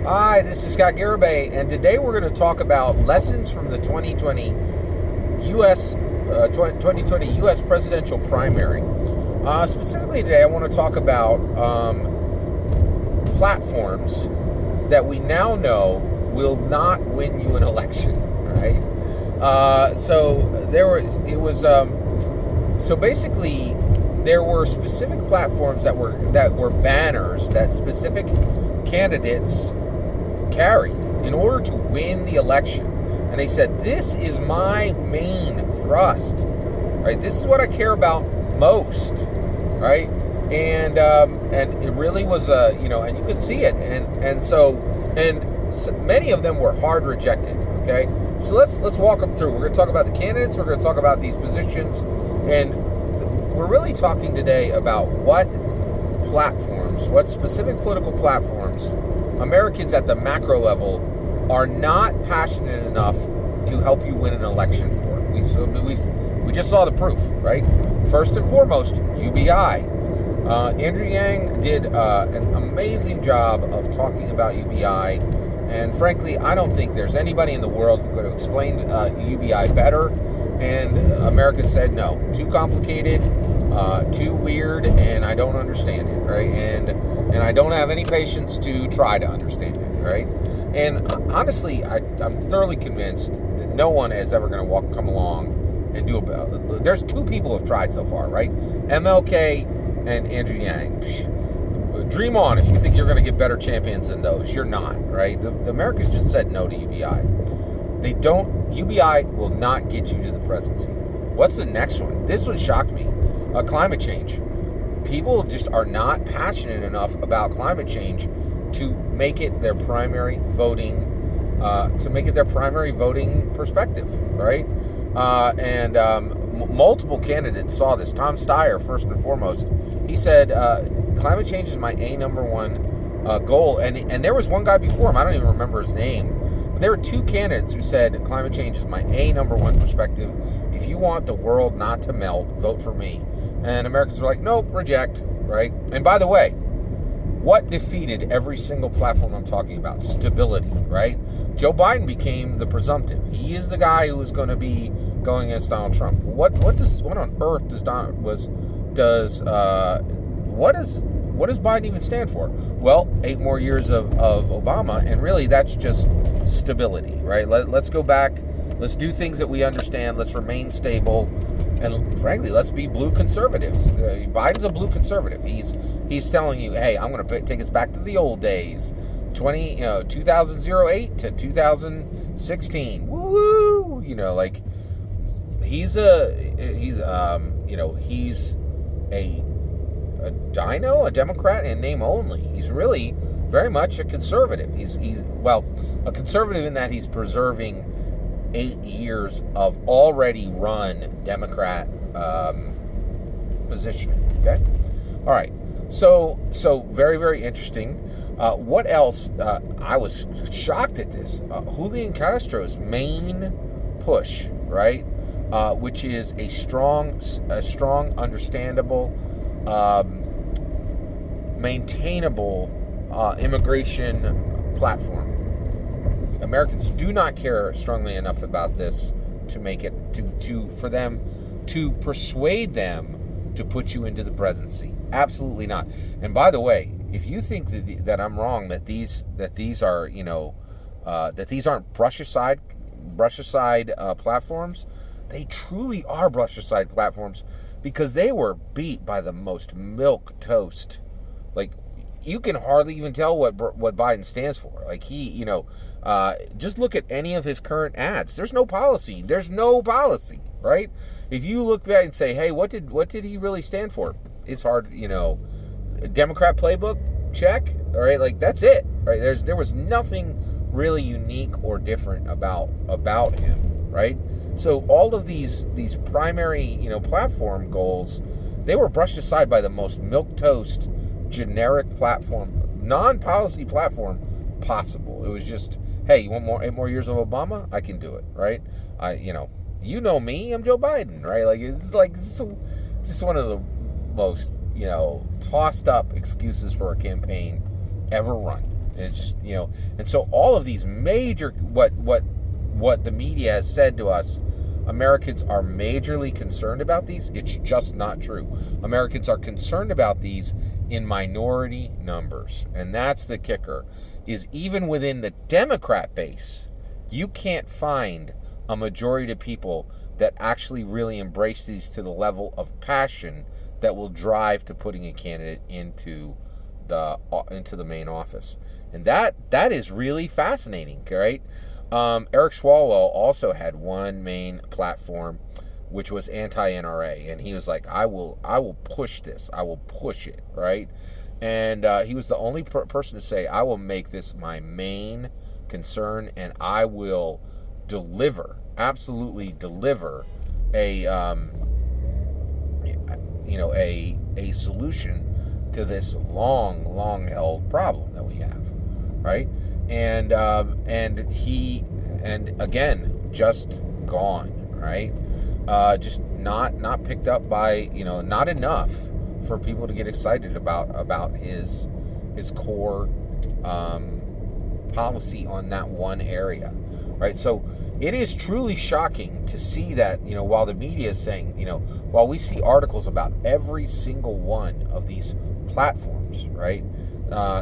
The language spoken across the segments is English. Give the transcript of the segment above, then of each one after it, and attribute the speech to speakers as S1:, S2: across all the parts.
S1: Hi, this is Scott Garibay, and today we're going to talk about lessons from the 2020 U.S. presidential primary. Specifically today, I want to talk about platforms that we now know will not win you an election, right? Basically, there were specific platforms that were banners that specific candidates carried in order to win the election, and they said, "This is my main thrust, right? This is what I care about most, right?" And it really was and you could see it, and so many of them were hard rejected. Okay, so let's walk them through. We're going to talk about the candidates. We're going to talk about these positions, and we're really talking today about what specific political platforms Americans at the macro level are not passionate enough to help you win an election for. We just saw the proof, right? First and foremost, UBI. Andrew Yang did an amazing job of talking about UBI, and frankly, I don't think there's anybody in the world who could have explained UBI better, and America said no, too complicated, too weird, and I don't understand it, right? And I don't have any patience to try to understand it, right? And honestly, I'm thoroughly convinced that no one is ever going to come along and do about it. There's two people who have tried so far, right? MLK and Andrew Yang. Dream on if you think you're going to get better champions than those. You're not, right? The Americans just said no to UBI. UBI will not get you to the presidency. What's the next one? This one shocked me. Climate change. People just are not passionate enough about climate change to make it their primary voting perspective, right? Multiple candidates saw this. Tom Steyer, first and foremost, he said, climate change is my number one goal. And there was one guy before him, I don't even remember his name. But there were two candidates who said, climate change is my number one perspective. If you want the world not to melt, vote for me. And Americans were like, nope, reject, right? And by the way, what defeated every single platform I'm talking about? Stability, right? Joe Biden became the presumptive. He is the guy who is going to be going against Donald Trump. What on earth does Biden even stand for? Well, 8 more years of Obama, and really that's just stability, right? Let's go back. Let's do things that we understand. Let's remain stable. And frankly, let's be blue conservatives. Biden's a blue conservative. He's telling you, hey, I'm going to take us back to the old days, 2008 to 2016. Woo! He's a dino, a Democrat in name only. He's really very much a conservative. He's a conservative in that he's preserving 8 years of already run Democrat positioning. Okay, all right. So very, very interesting. What else? I was shocked at this. Julian Castro's main push, right, which is a strong, understandable, maintainable immigration platform. Americans do not care strongly enough about this to make it for them to persuade them to put you into the presidency. Absolutely not. And by the way, if you think that I'm wrong, that these are that these aren't brush aside platforms, they truly are brush aside platforms, because they were beat by the most milk toast. Like, you can hardly even tell what Biden stands for. Like, just look at any of his current ads. There's no policy, right? If you look back and say, hey, what did he really stand for? It's hard, Democrat playbook, check, all right? Like, that's it, right? There was nothing really unique or different about him, right? So all of these primary, platform goals, they were brushed aside by the most milquetoast, generic platform, non-policy platform possible. It was just, hey, you want 8 more years of Obama? I can do it, right? You know me, I'm Joe Biden, right? It's just one of the most, tossed up excuses for a campaign ever run. It's just, and so all of these major, what the media has said to us, Americans are majorly concerned about these. It's just not true. Americans are concerned about these in minority numbers. And that's the kicker, is even within the Democrat base, you can't find a majority of people that actually really embrace these to the level of passion that will drive to putting a candidate into the main office. And that is really fascinating, right? Eric Swalwell also had one main platform, which was anti-NRA, and he was like, I will push this, I will push it, right? And he was the only person to say, I will make this my main concern, and I will absolutely deliver a solution to this long held problem that we have, right? And again, just gone, right? Just not picked up by, not enough for people to get excited about his core policy on that one area, right? So it is truly shocking to see that, while the media is saying, while we see articles about every single one of these platforms, right?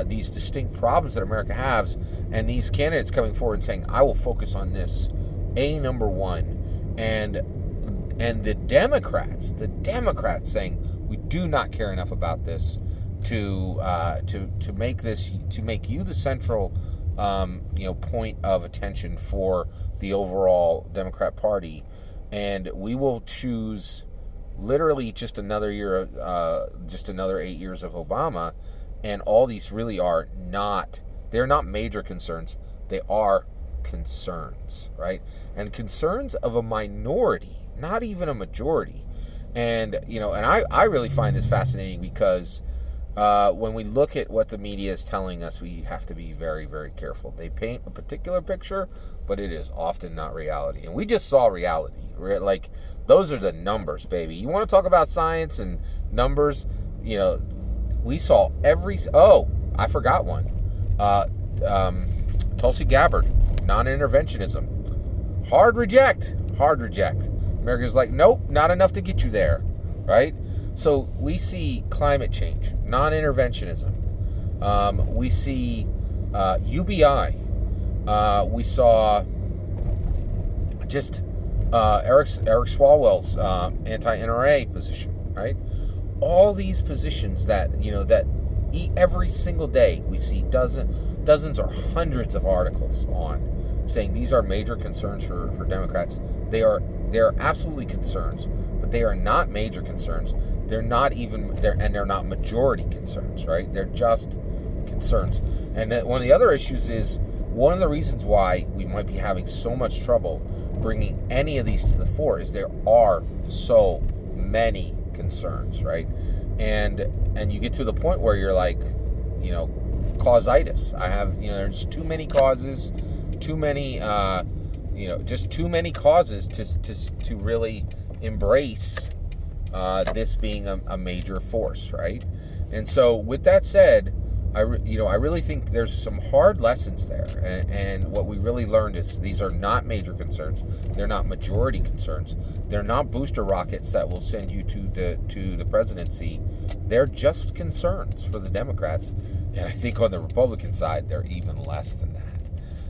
S1: These distinct problems that America has, and these candidates coming forward and saying, I will focus on this, number one, and the Democrats saying, we do not care enough about this to make you the central point of attention for the overall Democrat Party, and we will choose literally just another 8 years of Obama. And all these really they're not major concerns. They are concerns, right? And concerns of a minority, not even a majority. And, I really find this fascinating because when we look at what the media is telling us, we have to be very, very careful. They paint a particular picture, but it is often not reality. And we just saw reality. Like, those are the numbers, baby. You want to talk about science and numbers, we saw I forgot one. Tulsi Gabbard, non-interventionism. Hard reject. America's like, nope, not enough to get you there, right? So we see climate change, non-interventionism. We see UBI. We saw just Eric Swalwell's anti-NRA position, right? All these positions that every single day we see dozens or hundreds of articles on saying these are major concerns for Democrats. They are absolutely concerns, but they are not major concerns. They're not majority concerns, right? They're just concerns. And one of the other issues is one of the reasons why we might be having so much trouble bringing any of these to the fore is there are so many concerns, right? And you get to the point where you're like, causitis. There's too many causes, too many causes to really embrace this being a major force, right? And so with that said, I really think there's some hard lessons there, and what we really learned is these are not major concerns. They're not majority concerns. They're not booster rockets that will send you to the presidency. They're just concerns for the Democrats, and I think on the Republican side, they're even less than that.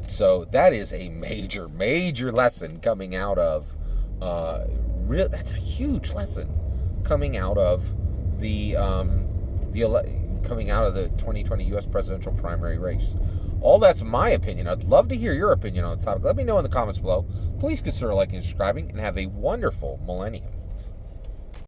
S1: So that is a major, major lesson coming out of that's a huge lesson coming out of the 2020 U.S. presidential primary race. All that's my opinion. I'd love to hear your opinion on the topic. Let me know in the comments below. Please consider liking and subscribing, and have a wonderful millennium.